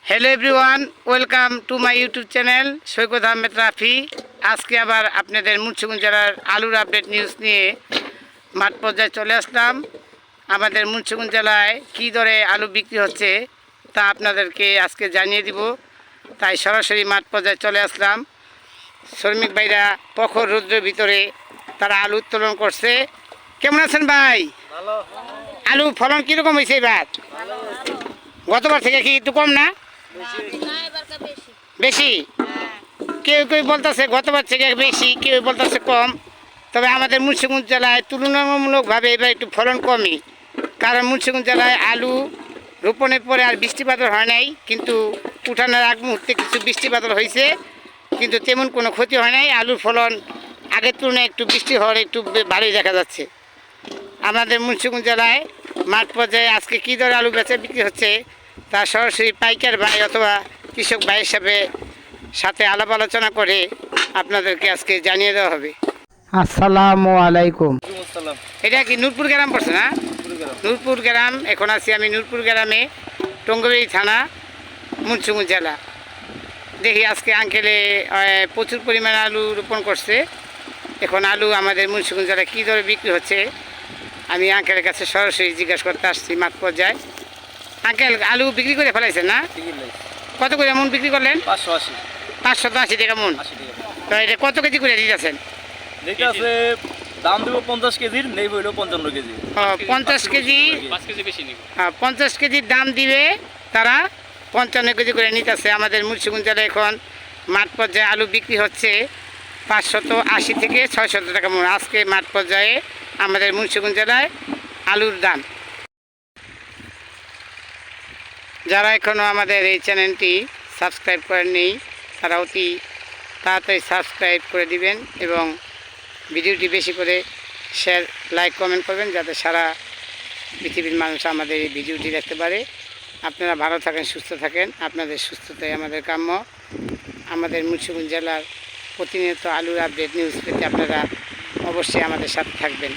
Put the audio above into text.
Hello everyone, welcome to my YouTube channel Saikat Ahmed Rafi. আজকে আবার আপনাদের মুন্সিগঞ্জ জেলার আলুর আপডেট নিউজ নিয়ে মাঠ পর্যায়ে চলে আসলাম। আমাদের মুন্সিগঞ্জ জেলায় কী দরে আলু বিক্রি হচ্ছে তা আপনাদেরকে আজকে জানিয়ে দিব। তাই সরাসরি মাঠ পর্যায়ে চলে আসলাম। শ্রমিক ভাইরা প্রখর রৌদ্রের ভিতরে তারা আলু উত্তোলন করছে। কেমন আছেন ভাই? আলু ফলন কীরকম হয়েছে এবার? গতবার থেকে কি একটু কম না বেশি? কেউ কেউ বলতেছে গতবার থেকে বেশি, কেউ বলতেছে কম। তবে আমাদের মুন্সিগঞ্জ জেলায় তুলনামূলকভাবে এবার একটু ফলন কমই, কারণ মুন্সিগঞ্জ জেলায় আলু রোপণের পরে আর বৃষ্টিপাতর হয় নাই, কিন্তু উঠানোর আগ মুহূর্তে কিছু বৃষ্টিপাতর হয়েছে, কিন্তু তেমন কোনো ক্ষতি হয় নাই। আলুর ফলন আগের তুলনায় একটু বৃষ্টি হওয়ার একটু ভালোই দেখা যাচ্ছে। আমাদের মুন্সিগঞ্জ জেলায় মাঠ পর্যায়ে আজকে কী দরে আলু বেচা বিক্রি হচ্ছে তা সরাসরি পাইকার ভাই অথবা কৃষক ভাই হিসাবে সাথে আলাপ আলোচনা করে আপনাদেরকে আজকে জানিয়ে দেওয়া হবে। আসসালামু আলাইকুম। এটা কি নূরপুর গ্রাম পড়ছে না? নূরপুর গ্রাম। এখন আছি আমি নূরপুর গ্রামে, টঙ্গিবাড়ি থানা, মুন্সিগঞ্জ জেলা। দেখি আজকে আঙ্কেলে প্রচুর পরিমাণে আলু রোপণ করছে। এখন আলু আমাদের মুন্সিগঞ্জ জেলায় কী দরে বিক্রি হচ্ছে আমি আঙ্কেলের কাছে সরাসরি জিজ্ঞাসা করতে আসছি মাঠ পর্যায়ে। আঙ্কেল, আলু বিক্রি করে ফেলাইছেন না? কত করে মন বিক্রি করলেন? 580 টাকা মন। তো এটা কত কেজি করে দিতেছেন? দাম দেবো 50 কেজির, নেই হইল 55 কেজি। 50 কেজি, 50 কেজির দাম দিবে তারা, 55 কেজি করে নিতেছে। আমাদের মুন্সিগঞ্জ জেলায় এখন মাঠ পর্যায়ে আলু বিক্রি হচ্ছে 580 থেকে 600 টাকা মন। আজকে মাঠ পর্যায়ে আমাদের মুন্সিগঞ্জ জেলায় আলুর দাম। যারা এখনও আমাদের এই চ্যানেলটি সাবস্ক্রাইব করেননি তারা অতি তাড়াতাড়ি সাবস্ক্রাইব করে দিবেন এবং ভিডিওটি বেশি করে শেয়ার, লাইক, কমেন্ট করবেন, যাতে সারা পৃথিবীর মানুষ আমাদের এই ভিডিওটি দেখতে পারে। আপনারা ভালো থাকেন, সুস্থ থাকেন, আপনাদের সুস্থতাই আমাদের কাম্য। আমাদের মুন্সিগঞ্জ জেলার প্রতিনিয়ত আলুর আপডেট নিউজ পেতে আপনারা অবশ্যই আমাদের সাথে থাকবেন।